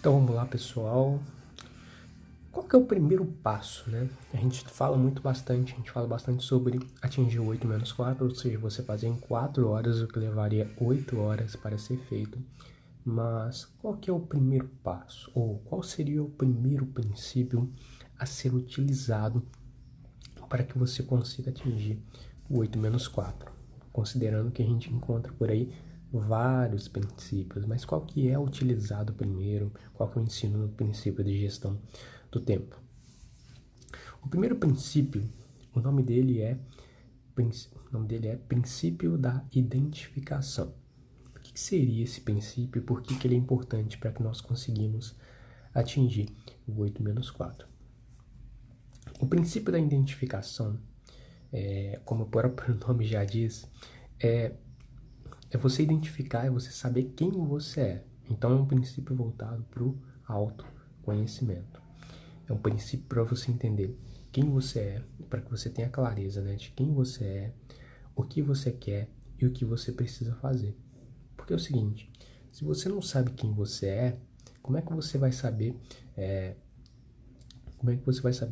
Então vamos lá, pessoal. Qual que é o primeiro passo, né? A gente fala bastante sobre atingir o 8 menos 4, ou seja, você fazer em 4 horas o que levaria 8 horas para ser feito. Mas qual que é o primeiro passo? Ou qual seria o primeiro princípio a ser utilizado para que você consiga atingir o 8 menos 4? Considerando que a gente encontra por aí vários princípios, mas qual que é utilizado primeiro? Qual que é o ensino no princípio de gestão do tempo? O primeiro princípio, o nome dele é princípio da identificação. O que seria esse princípio e por que ele é importante para que nós conseguimos atingir o 8 menos 4? O princípio da identificação, como o próprio nome já diz, é você identificar, é você saber quem você é. Então é um princípio voltado para o autoconhecimento. É um princípio para você entender quem você é, para que você tenha clareza, né, de quem você é, o que você quer e o que você precisa fazer. Porque é o seguinte, se você não sabe quem você é, como é que você vai saber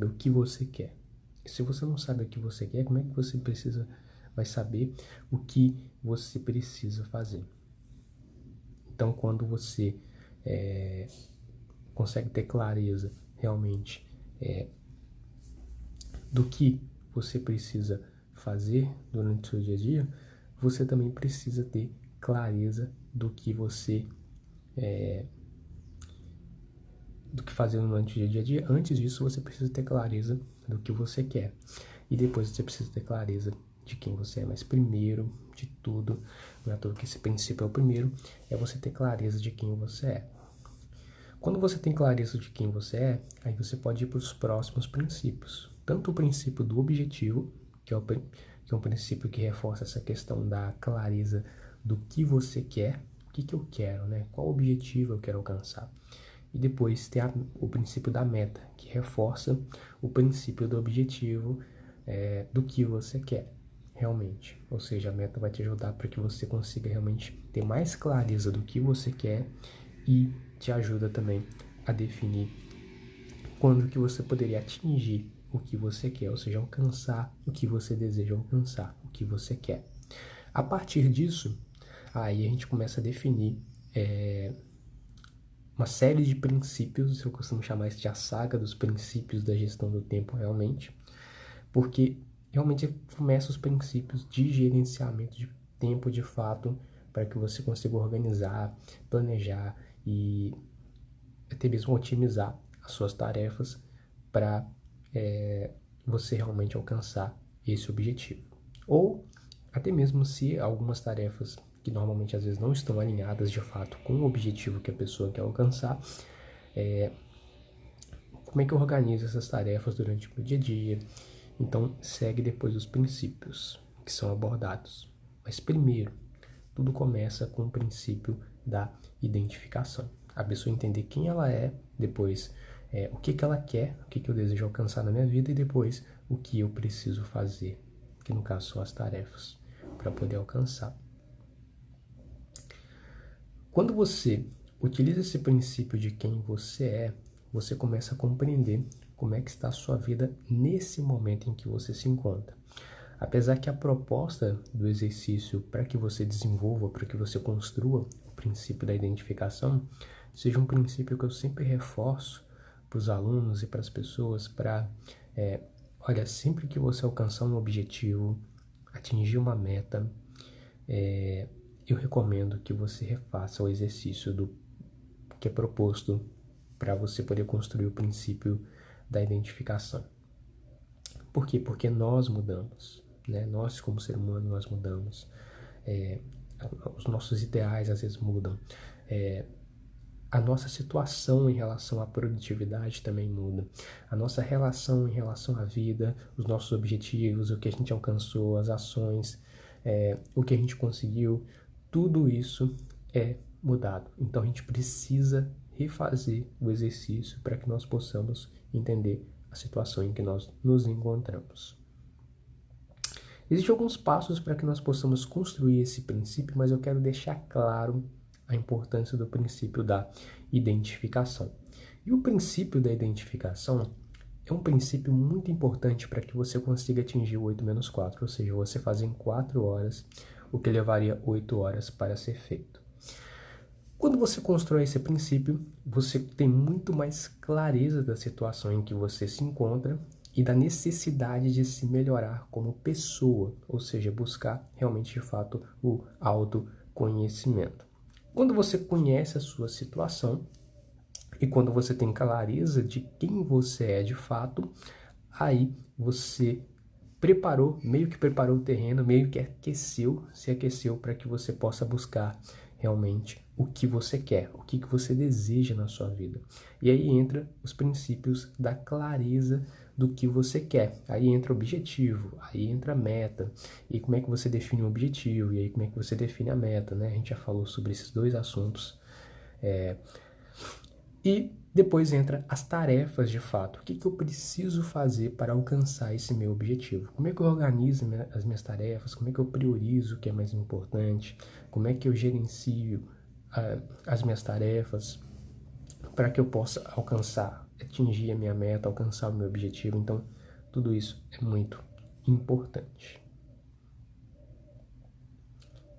o que você quer? Se você não sabe o que você quer, como é que você vai saber o que você precisa fazer? Então, quando você consegue ter clareza realmente do que você precisa fazer durante o seu dia a dia, você também precisa ter clareza do que você do que fazer durante o dia a dia. Antes disso, você precisa ter clareza do que você quer. E depois você precisa ter clareza de quem você é. Mas primeiro de tudo, não é à toa que esse princípio é o primeiro, é você ter clareza de quem você é. Quando você tem clareza de quem você é, aí você pode ir para os próximos princípios. Tanto o princípio do objetivo, que é um princípio que reforça essa questão da clareza do que você quer, o que eu quero, né? Qual objetivo eu quero alcançar. E depois tem o princípio da meta, que reforça o princípio do objetivo, do que você quer realmente. Ou seja, a meta vai te ajudar para que você consiga realmente ter mais clareza do que você quer e te ajuda também a definir quando que você poderia atingir o que você quer, ou seja, alcançar o que você deseja alcançar, o que você quer. A partir disso, aí a gente começa a definir uma série de princípios, eu costumo chamar isso de a saga dos princípios da gestão do tempo realmente, porque realmente começa os princípios de gerenciamento de tempo de fato, para que você consiga organizar, planejar e até mesmo otimizar as suas tarefas para você realmente alcançar esse objetivo. Ou até mesmo se algumas tarefas que normalmente às vezes não estão alinhadas de fato com o objetivo que a pessoa quer alcançar, como é que eu organizo essas tarefas durante o meu dia a dia? Então segue depois os princípios que são abordados. Mas primeiro, tudo começa com o princípio da identificação. A pessoa entender quem ela é, depois o que ela quer, o que eu desejo alcançar na minha vida e depois o que eu preciso fazer, que no caso são as tarefas, para poder alcançar. Quando você utiliza esse princípio de quem você é, você começa a compreender como é que está a sua vida nesse momento em que você se encontra. Apesar que a proposta do exercício para que você desenvolva, para que você construa o princípio da identificação, seja um princípio que eu sempre reforço para os alunos e para as pessoas, olha, sempre que você alcançar um objetivo, atingir uma meta, eu recomendo que você refaça o exercício que é proposto para você poder construir o princípio da identificação. Por quê? Porque nós mudamos, né? Nós, como ser humano, nós mudamos. Os nossos ideais às vezes mudam. A nossa situação em relação à produtividade também muda. A nossa relação em relação à vida, os nossos objetivos, o que a gente alcançou, as ações, o que a gente conseguiu, tudo isso é mudado. Então a gente precisa refazer o exercício para que nós possamos entender a situação em que nós nos encontramos. Existem alguns passos para que nós possamos construir esse princípio, mas eu quero deixar claro a importância do princípio da identificação. E o princípio da identificação é um princípio muito importante para que você consiga atingir o 8-4, ou seja, você fazer em 4 horas o que levaria 8 horas para ser feito. Quando você constrói esse princípio, você tem muito mais clareza da situação em que você se encontra e da necessidade de se melhorar como pessoa, ou seja, buscar realmente de fato o autoconhecimento. Quando você conhece a sua situação e quando você tem clareza de quem você é de fato, aí você meio que preparou o terreno, meio que se aqueceu para que você possa buscar realmente o que você quer, o que você deseja na sua vida. E aí entra os princípios da clareza do que você quer. Aí entra o objetivo, aí entra a meta. E como é que você define o objetivo, e aí como é que você define a meta, né? A gente já falou sobre esses dois assuntos. E depois entra as tarefas de fato. O que eu preciso fazer para alcançar esse meu objetivo? Como é que eu organizo as minhas tarefas? Como é que eu priorizo o que é mais importante? Como é que eu gerencio as minhas tarefas para que eu possa atingir a minha meta, alcançar o meu objetivo? Então, tudo isso é muito importante.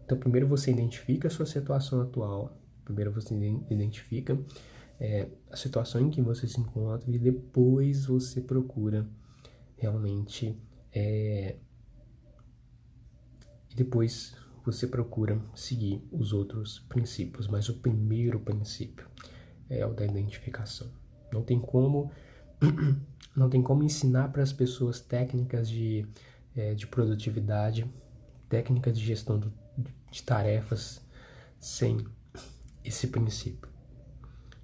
Então, primeiro você identifica a sua situação atual. Primeiro você identifica a situação em que você se encontra e depois você procura realmente e depois você procura seguir os outros princípios, mas o primeiro princípio é o da identificação. Não tem como ensinar para as pessoas técnicas de produtividade, técnicas de gestão de tarefas sem esse princípio.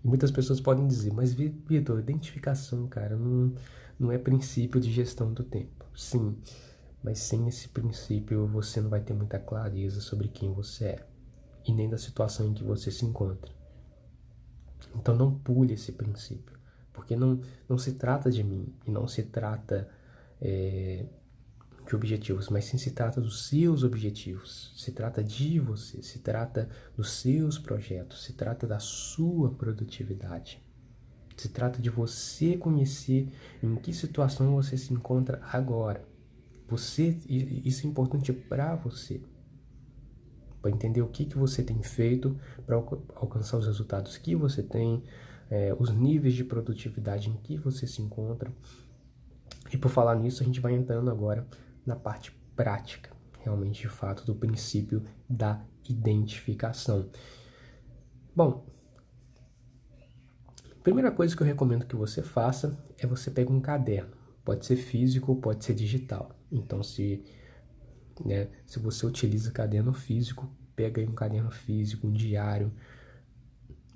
E muitas pessoas podem dizer, mas Vitor, identificação, cara, não é princípio de gestão do tempo. Sim, mas sem esse princípio você não vai ter muita clareza sobre quem você é e nem da situação em que você se encontra. Então não pule esse princípio, porque não se trata de mim e não se trata de objetivos, mas sim se trata dos seus objetivos, se trata de você, se trata dos seus projetos, se trata da sua produtividade. Se trata de você conhecer em que situação você se encontra agora. Isso é importante para você, para entender o que você tem feito para alcançar os resultados que você tem, os níveis de produtividade em que você se encontra. E por falar nisso, a gente vai entrando agora na parte prática, realmente de fato, do princípio da identificação. Bom, a primeira coisa que eu recomendo que você faça é você pegar um caderno. Pode ser físico, pode ser digital. Então, se você utiliza caderno físico, pega aí um caderno físico, um diário,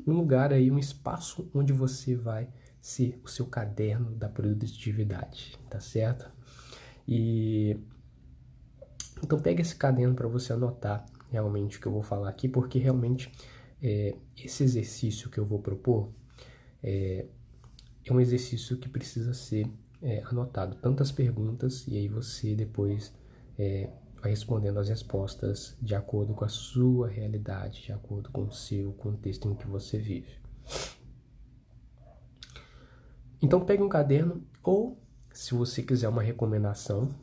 um lugar aí, um espaço onde você vai ser o seu caderno da produtividade, tá certo? Então pega esse caderno para você anotar realmente o que eu vou falar aqui, porque realmente esse exercício que eu vou propor é um exercício que precisa ser anotado, tantas perguntas, e aí você depois vai respondendo as respostas de acordo com a sua realidade, de acordo com o seu contexto em que você vive. Então pegue um caderno, ou se você quiser uma recomendação,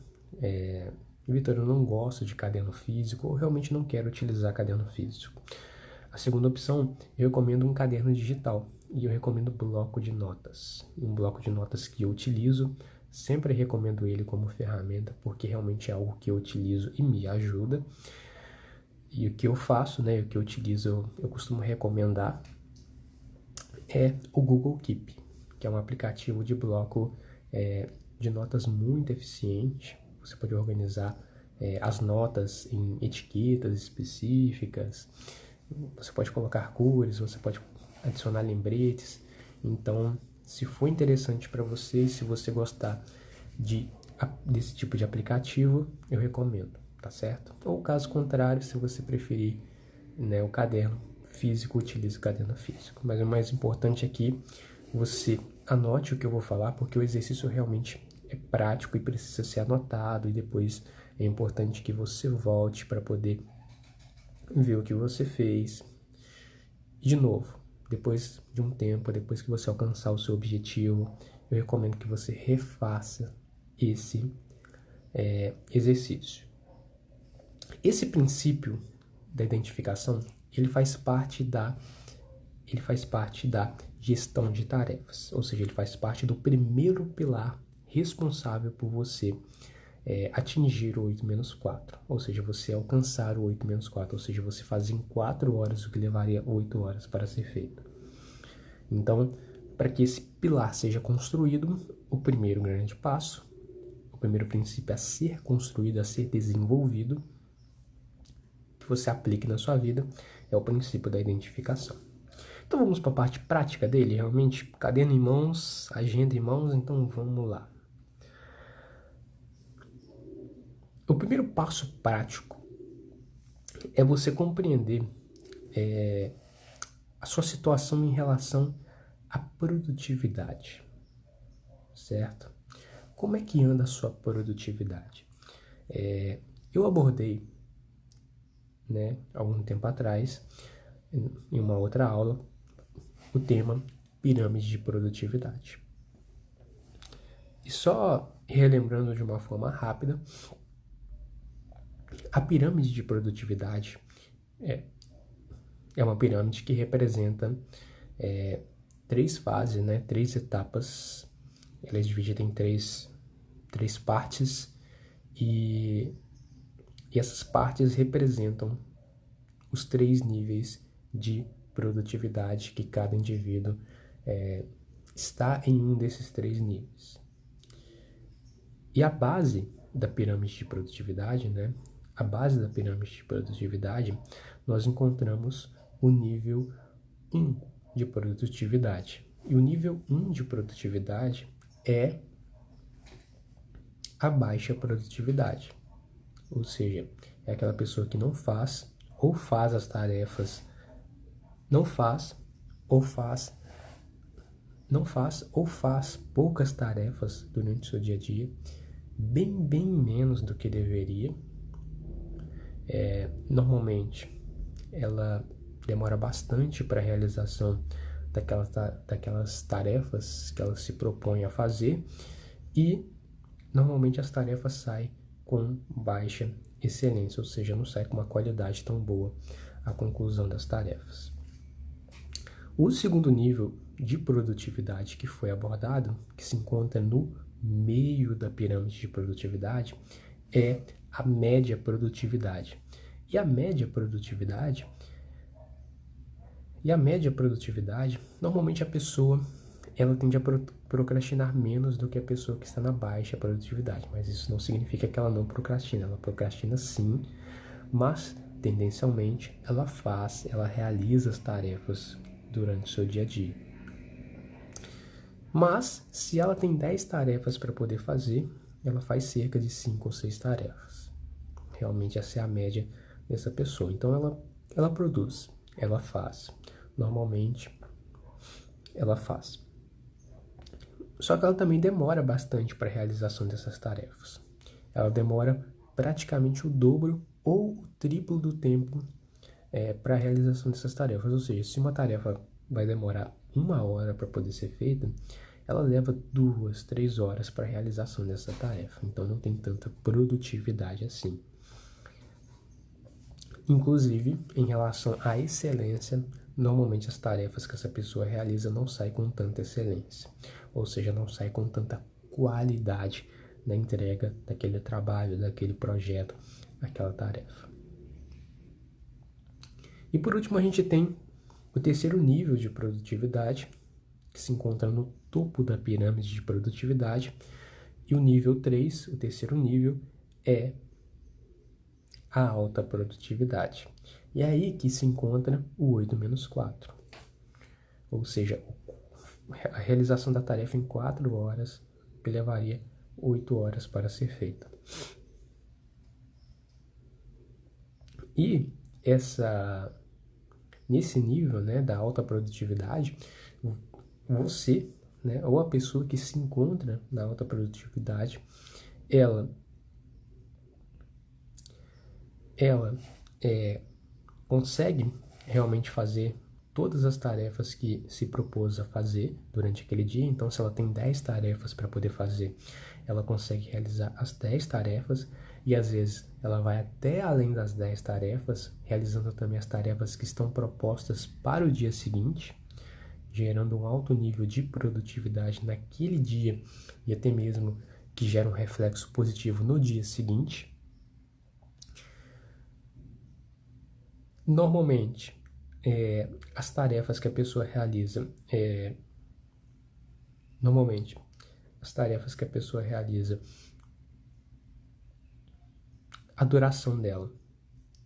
Vitor, eu não gosto de caderno físico, ou realmente não quero utilizar caderno físico. A segunda opção, eu recomendo um caderno digital, e eu recomendo bloco de notas. Um bloco de notas que eu utilizo, sempre recomendo ele como ferramenta, porque realmente é algo que eu utilizo e me ajuda. E o que eu faço, o que eu utilizo, eu costumo recomendar, é o Google Keep, que é um aplicativo de bloco de notas muito eficiente. Você pode organizar as notas em etiquetas específicas, você pode colocar cores, você pode adicionar lembretes. Então, se for interessante para você, se você gostar desse tipo de aplicativo, eu recomendo, tá certo? Ou caso contrário, se você preferir o caderno físico, utilize o caderno físico. Mas o mais importante aqui, você anote o que eu vou falar, porque o exercício realmente é prático e precisa ser anotado, e depois é importante que você volte para poder ver o que você fez, de novo, depois de um tempo, depois que você alcançar o seu objetivo, eu recomendo que você refaça esse exercício. Esse princípio da identificação, ele faz parte da gestão de tarefas, ou seja, ele faz parte do primeiro pilar responsável por você atingir o 8-4, ou seja, você alcançar o 8-4, ou seja, você fazer em 4 horas o que levaria 8 horas para ser feito. Então, para que esse pilar seja construído, o primeiro grande passo, o primeiro princípio a ser construído, a ser desenvolvido, que você aplique na sua vida, é o princípio da identificação. Então vamos para a parte prática dele, realmente, caderno em mãos, agenda em mãos, então vamos lá. O primeiro passo prático é você compreender a sua situação em relação à produtividade, certo? Como é que anda a sua produtividade? Eu abordei, algum tempo atrás, em uma outra aula, o tema pirâmide de produtividade. E só relembrando de uma forma rápida, a pirâmide de produtividade é uma pirâmide que representa 3 fases, 3 etapas. Ela é dividida em três partes e essas partes representam os 3 níveis de produtividade que cada indivíduo está em um desses 3 níveis. E a base da pirâmide de produtividade, nós encontramos o nível 1 de produtividade. E o nível 1 de produtividade é a baixa produtividade. Ou seja, é aquela pessoa que não faz ou faz as tarefas, não faz ou faz poucas tarefas durante o seu dia a dia, bem menos do que deveria. Normalmente, ela demora bastante para a realização daquelas tarefas que ela se propõe a fazer e normalmente as tarefas saem com baixa excelência, ou seja, não sai com uma qualidade tão boa a conclusão das tarefas. O segundo nível de produtividade que foi abordado, que se encontra no meio da pirâmide de produtividade, é a média produtividade. E a média produtividade, normalmente a pessoa ela tende a procrastinar menos do que a pessoa que está na baixa produtividade, mas isso não significa que ela não procrastina, ela procrastina sim, mas tendencialmente ela realiza as tarefas durante o seu dia a dia. Mas, se ela tem 10 tarefas para poder fazer, ela faz cerca de 5 ou 6 tarefas. Realmente essa é a média dessa pessoa. Então ela produz, ela faz. Normalmente ela faz. Só que ela também demora bastante para a realização dessas tarefas. Ela demora praticamente o dobro ou o triplo do tempo para a realização dessas tarefas. Ou seja, se uma tarefa vai demorar 1 hora para poder ser feita, ela leva 2, 3 horas para a realização dessa tarefa. Então não tem tanta produtividade assim. Inclusive, em relação à excelência, normalmente as tarefas que essa pessoa realiza não saem com tanta excelência, ou seja, não saem com tanta qualidade na entrega daquele trabalho, daquele projeto, daquela tarefa. E por último, a gente tem o terceiro nível de produtividade, que se encontra no topo da pirâmide de produtividade, e o nível 3, o terceiro nível, é a alta produtividade. E é aí que se encontra o 8-4. Ou seja, a realização da tarefa em 4 horas que levaria 8 horas para ser feita. E nesse nível da alta produtividade, você, ou a pessoa que se encontra na alta produtividade, ela consegue realmente fazer todas as tarefas que se propôs a fazer durante aquele dia. Então, se ela tem 10 tarefas para poder fazer, ela consegue realizar as 10 tarefas e às vezes ela vai até além das 10 tarefas, realizando também as tarefas que estão propostas para o dia seguinte, gerando um alto nível de produtividade naquele dia e até mesmo que gera um reflexo positivo no dia seguinte. Normalmente, as tarefas que a pessoa realiza, a duração dela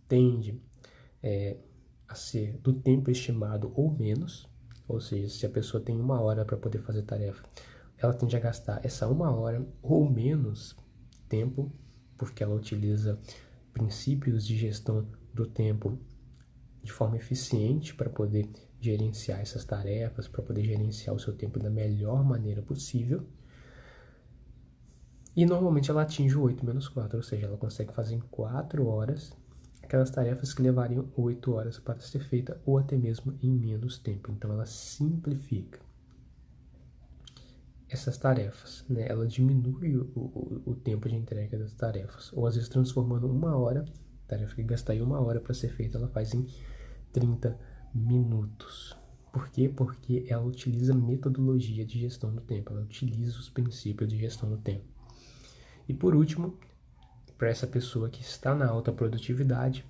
tende a ser do tempo estimado ou menos, ou seja, se a pessoa tem 1 hora para poder fazer tarefa, ela tende a gastar essa 1 hora ou menos tempo, porque ela utiliza princípios de gestão do tempo de forma eficiente para poder gerenciar essas tarefas, para poder gerenciar o seu tempo da melhor maneira possível. E normalmente ela atinge o 8 menos 4, ou seja, ela consegue fazer em 4 horas aquelas tarefas que levariam 8 horas para ser feita ou até mesmo em menos tempo. Então ela simplifica essas tarefas, né? Ela diminui o tempo de entrega das tarefas, ou às vezes transformando 1 hora, tarefa que gastaria 1 hora para ser feita, ela faz em 30 minutos. Por quê? Porque ela utiliza metodologia de gestão do tempo, ela utiliza os princípios de gestão do tempo. E por último, para essa pessoa que está na alta produtividade,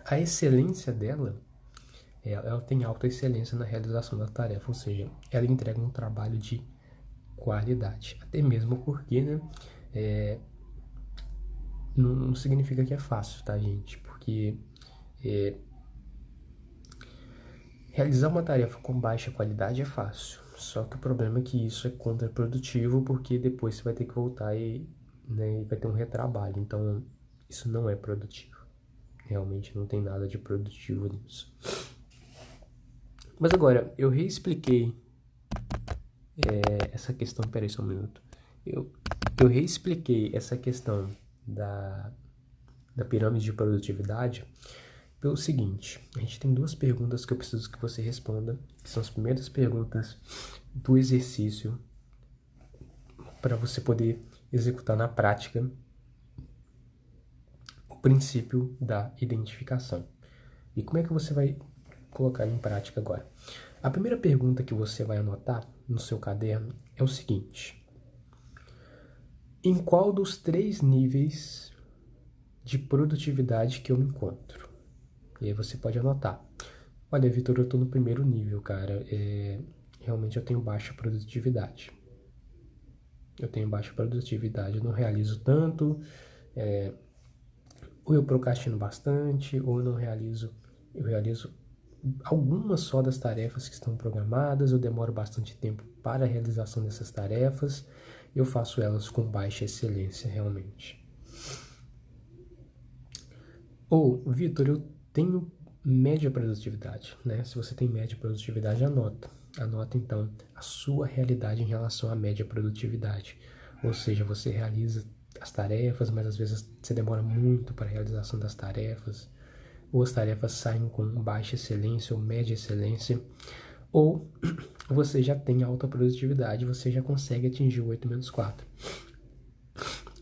a excelência dela, ela tem alta excelência na realização da tarefa, ou seja, ela entrega um trabalho de qualidade. Até mesmo porque, né, não significa que é fácil, tá, gente? Porque realizar uma tarefa com baixa qualidade é fácil, só que o problema é que isso é contraprodutivo, porque depois você vai ter que voltar e vai ter um retrabalho, então isso não é produtivo. Realmente não tem nada de produtivo nisso. Mas agora, eu reexpliquei essa questão, peraí só um minuto. Eu reexpliquei essa questão da pirâmide de produtividade pelo seguinte: a gente tem 2 perguntas que eu preciso que você responda, que são as primeiras perguntas do exercício para você poder executar na prática o princípio da identificação. E como é que você vai colocar em prática agora? A primeira pergunta que você vai anotar no seu caderno é o seguinte: em qual dos 3 níveis de produtividade que eu me encontro? E aí você pode anotar. Olha, Vitor, eu estou no primeiro nível, cara. Realmente eu tenho baixa produtividade. Eu não realizo tanto, ou eu procrastino bastante, ou eu realizo algumas só das tarefas que estão programadas, eu demoro bastante tempo para a realização dessas tarefas, eu faço elas com baixa excelência, realmente. Ou, Vitor, eu tenho média produtividade, né? Se você tem média produtividade, anota então a sua realidade em relação à média produtividade. Ou seja, você realiza as tarefas, mas às vezes você demora muito para a realização das tarefas, ou as tarefas saem com baixa excelência ou média excelência, ou você já tem alta produtividade, você já consegue atingir o 8 menos 4.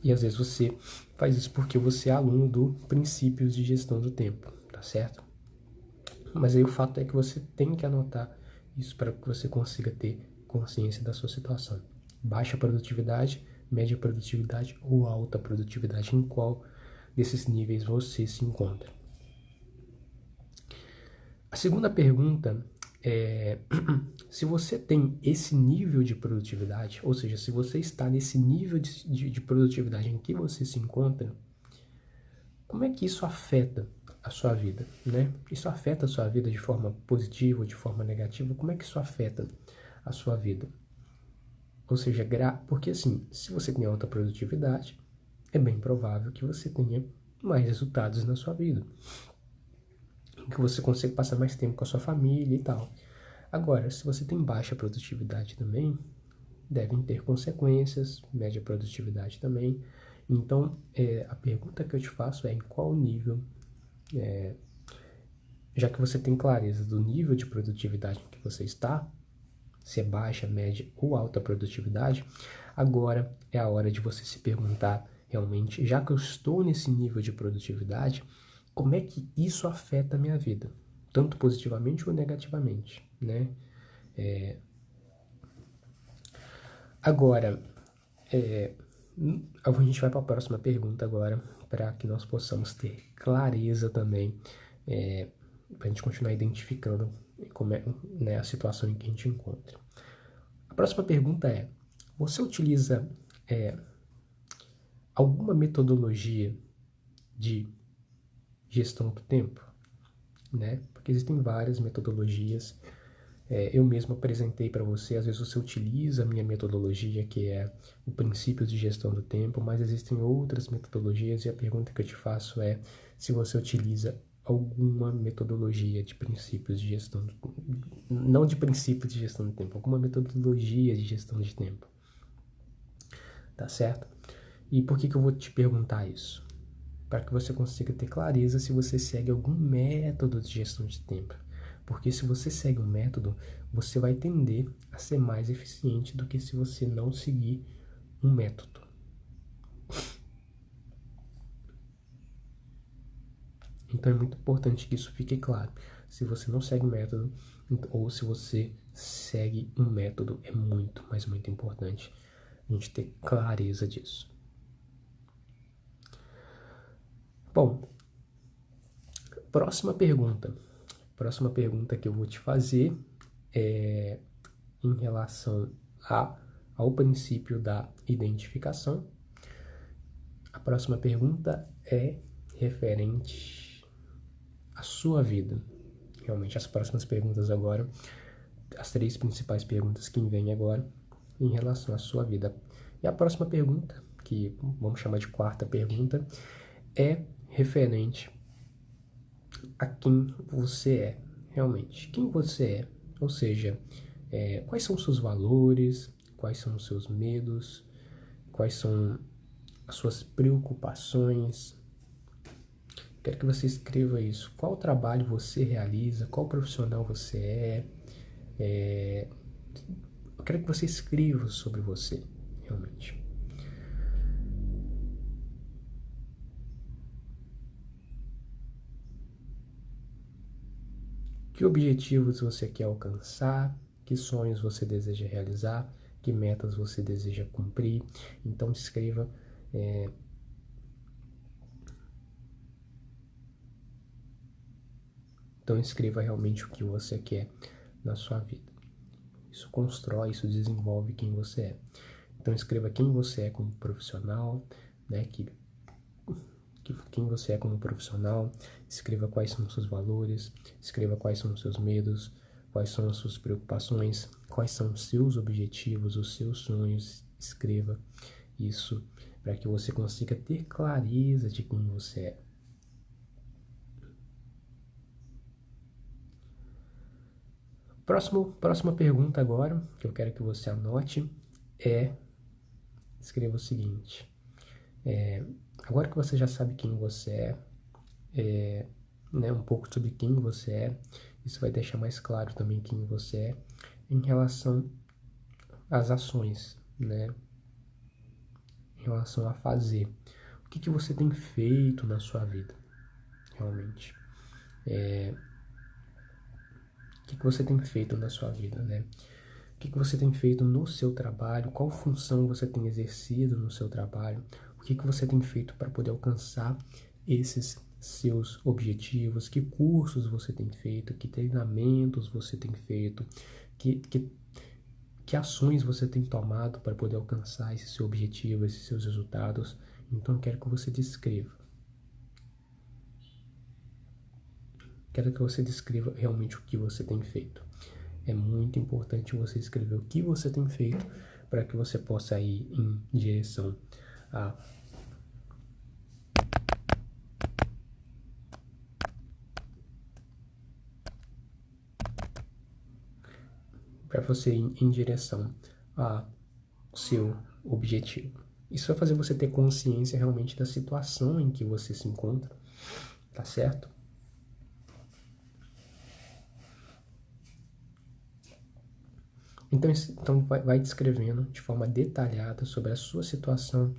E às vezes você faz isso porque você é aluno do princípios de gestão do tempo, tá certo? Mas aí o fato é que você tem que anotar isso para que você consiga ter consciência da sua situação. Baixa produtividade, média produtividade ou alta produtividade, em qual desses níveis você se encontra. A segunda pergunta é: se você tem esse nível de produtividade, ou seja, se você está nesse nível de produtividade em que você se encontra, como é que isso afeta a sua vida, né? Isso afeta a sua vida de forma positiva ou de forma negativa? Como é que isso afeta a sua vida? Ou seja, porque assim, se você tem alta produtividade, é bem provável que você tenha mais resultados na sua vida, que você consiga passar mais tempo com a sua família e tal. Agora, se você tem baixa produtividade também, devem ter consequências, média produtividade também. Então, a pergunta que eu te faço é: em qual nível já que você tem clareza do nível de produtividade em que você está, se é baixa, média ou alta produtividade, agora é a hora de você se perguntar realmente, já que eu estou nesse nível de produtividade, como é que isso afeta a minha vida? Tanto positivamente ou negativamente, né? Agora, a gente vai para a próxima pergunta agora, para que nós possamos ter clareza também, para a gente continuar identificando como é, né, a situação em que a gente encontra. A próxima pergunta é: você utiliza alguma metodologia de gestão do tempo? Né? Porque existem várias metodologias. Eu mesmo apresentei para você, às vezes você utiliza a minha metodologia, que é o princípio de gestão do tempo, mas existem outras metodologias e a pergunta que eu te faço é se você utiliza alguma metodologia de princípios de gestão do tempo, não de princípios de gestão do tempo, alguma metodologia de gestão de tempo, tá certo? E por que eu vou te perguntar isso? Para que você consiga ter clareza se você segue algum método de gestão de tempo. Porque se você segue um método, você vai tender a ser mais eficiente do que se você não seguir um método. Então é muito importante que isso fique claro. Se você não segue um método, ou se você segue um método, é muito, mas muito importante a gente ter clareza disso. Bom, próxima pergunta. Próxima pergunta que eu vou te fazer é em relação ao princípio da identificação. A próxima pergunta é referente à sua vida. Realmente, as próximas perguntas agora, as 3 principais perguntas que vêm agora em relação à sua vida. E a próxima pergunta, que vamos chamar de quarta pergunta, é referente a quem você é, realmente. Quem você é, ou seja, quais são os seus valores, quais são os seus medos, quais são as suas preocupações. Quero que você escreva isso. Qual trabalho você realiza, qual profissional você é. Eu quero que você escreva sobre você, realmente. Que objetivos você quer alcançar? Que sonhos você deseja realizar? Que metas você deseja cumprir? Então escreva realmente o que você quer na sua vida. Isso constrói, isso desenvolve quem você é. Então escreva quem você é como profissional, né? Quem você é como profissional, escreva quais são os seus valores, escreva quais são os seus medos, quais são as suas preocupações, quais são os seus objetivos, os seus sonhos. Escreva isso para que você consiga ter clareza de quem você é. Próxima pergunta agora, que eu quero que você anote, escreva o seguinte: agora que você já sabe quem você né, um pouco sobre quem você é, isso vai deixar mais claro também quem você é em relação às ações, né? Em relação a fazer. O que você tem feito na sua vida, realmente? O que você tem feito na sua vida, né? O que você tem feito no seu trabalho? Qual função você tem exercido no seu trabalho? O que você tem feito para poder alcançar esses seus objetivos? Que cursos você tem feito? Que treinamentos você tem feito? Que ações você tem tomado para poder alcançar esse seu objetivo, esses seus resultados? Então eu quero que você descreva. Quero que você descreva realmente o que você tem feito. É muito importante você escrever o que você tem feito para que você possa ir em direção a em direção ao seu objetivo. Isso vai fazer você ter consciência realmente da situação em que você se encontra, tá certo? Então vai descrevendo de forma detalhada sobre a sua situação.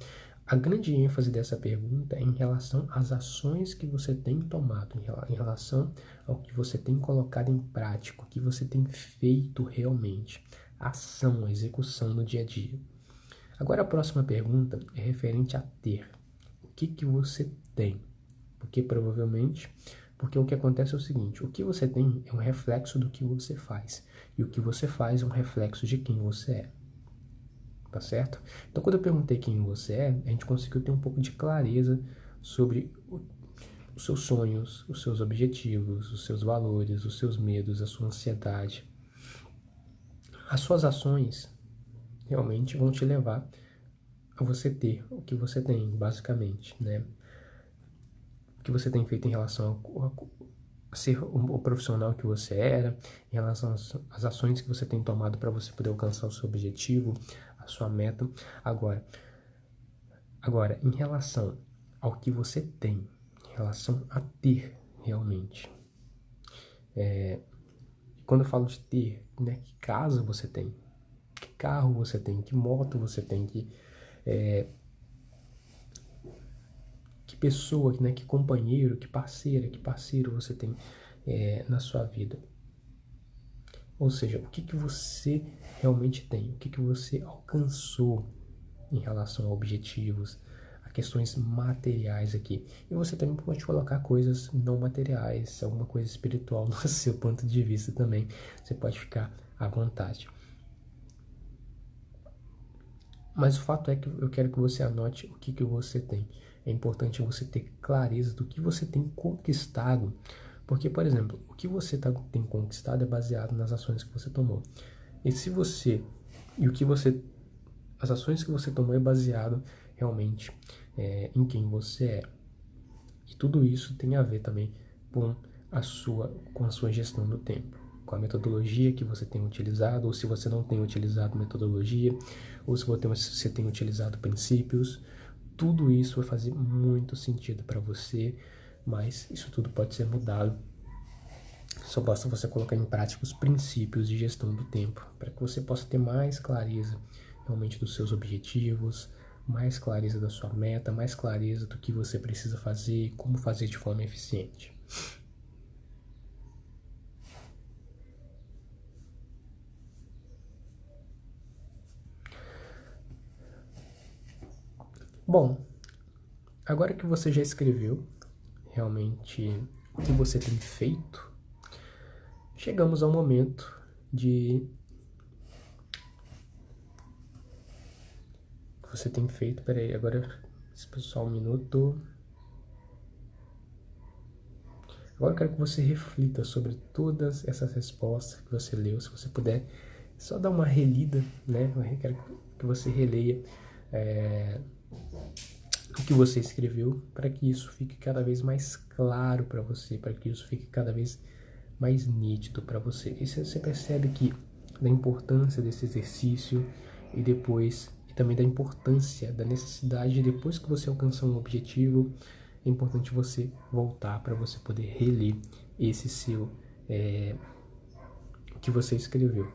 A grande ênfase dessa pergunta é em relação às ações que você tem tomado, em relação ao que você tem colocado em prática, o que você tem feito realmente, a ação, a execução no dia a dia. Agora a próxima pergunta é referente a ter. O que você tem? Porque o que acontece é o seguinte, o que você tem é um reflexo do que você faz, e o que você faz é um reflexo de quem você é. Tá certo? Então, quando eu perguntei quem você é, a gente conseguiu ter um pouco de clareza sobre os seus sonhos, os seus objetivos, os seus valores, os seus medos, a sua ansiedade. As suas ações realmente vão te levar a você ter o que você tem, basicamente, né? O que você tem feito em relação a ser o profissional que você era, em relação às ações que você tem tomado para você poder alcançar o seu objetivo, a sua meta. Agora, em relação ao que você tem, em relação a ter realmente. Quando eu falo de ter, né, que casa você tem, que carro você tem, que moto você tem, que pessoa, né, que companheiro, que parceira, que parceiro você tem na sua vida. Ou seja, o que você realmente tem, o que você alcançou em relação a objetivos, a questões materiais aqui. E você também pode colocar coisas não materiais, alguma coisa espiritual no seu ponto de vista também. Você pode ficar à vontade. Mas o fato é que eu quero que você anote o que você tem. É importante você ter clareza do que você tem conquistado. Porque, por exemplo, o que você tem conquistado é baseado nas ações que você tomou. As ações que você tomou é baseado realmente em quem você é. E tudo isso tem a ver também com a sua gestão do tempo, com a metodologia que você tem utilizado, ou se você não tem utilizado metodologia, ou se você tem utilizado princípios. Tudo isso vai fazer muito sentido para você, mas isso tudo pode ser mudado. Só basta você colocar em prática os princípios de gestão do tempo, para que você possa ter mais clareza realmente dos seus objetivos, mais clareza da sua meta, mais clareza do que você precisa fazer e como fazer de forma eficiente. Bom, agora que você já escreveu realmente o que você tem feito, chegamos ao momento de você tem feito. Peraí, agora só um minuto. Agora eu quero que você reflita sobre todas essas respostas que você leu. Se você puder, só dar uma relida, né? Eu quero que você releia o que você escreveu, para que isso fique cada vez mais claro para você, para que isso fique cada vez mais nítido para você. E você percebe que da importância desse exercício e também da importância, da necessidade, depois que você alcançar um objetivo, é importante você voltar para você poder reler esse o que você escreveu.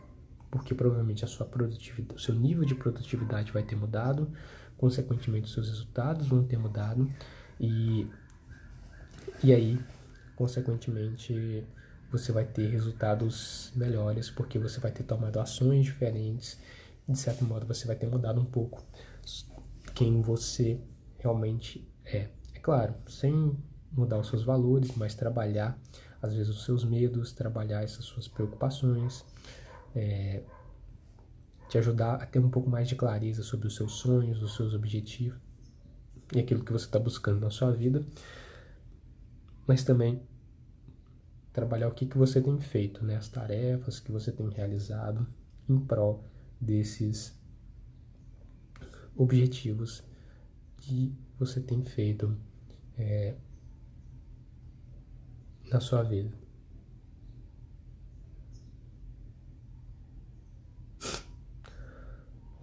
Porque provavelmente o seu nível de produtividade vai ter mudado, consequentemente os seus resultados vão ter mudado e aí, consequentemente, você vai ter resultados melhores porque você vai ter tomado ações diferentes. De certo modo, você vai ter mudado um pouco quem você realmente é. É claro, sem mudar os seus valores, mas trabalhar, às vezes, os seus medos, trabalhar essas suas preocupações, te ajudar a ter um pouco mais de clareza sobre os seus sonhos, os seus objetivos e aquilo que você está buscando na sua vida, mas também trabalhar o que você tem feito, né? As tarefas que você tem realizado em prol desses objetivos que você tem feito na sua vida.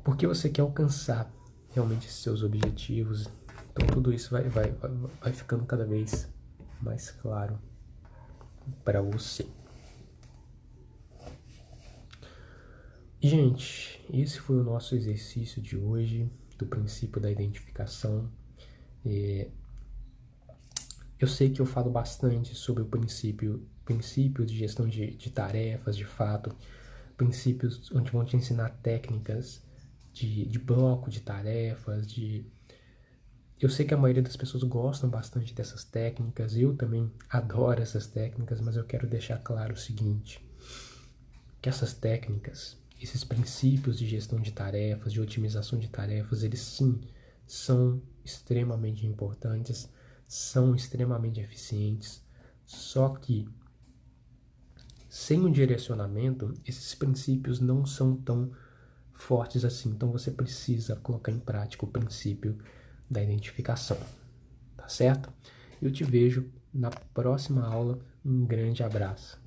Porque você quer alcançar realmente esses seus objetivos. Então tudo isso vai ficando cada vez mais claro para você. Gente, esse foi o nosso exercício de hoje, do princípio da identificação. Eu sei que eu falo bastante sobre o princípio de gestão de tarefas, de fato, princípios onde vão te ensinar técnicas de bloco de tarefas, Eu sei que a maioria das pessoas gostam bastante dessas técnicas, eu também adoro essas técnicas, mas eu quero deixar claro o seguinte, que essas técnicas, esses princípios de gestão de tarefas, de otimização de tarefas, eles sim são extremamente importantes, são extremamente eficientes, só que sem um direcionamento, esses princípios não são tão fortes assim. Então você precisa colocar em prática o princípio da identificação, tá certo? Eu te vejo na próxima aula. Um grande abraço.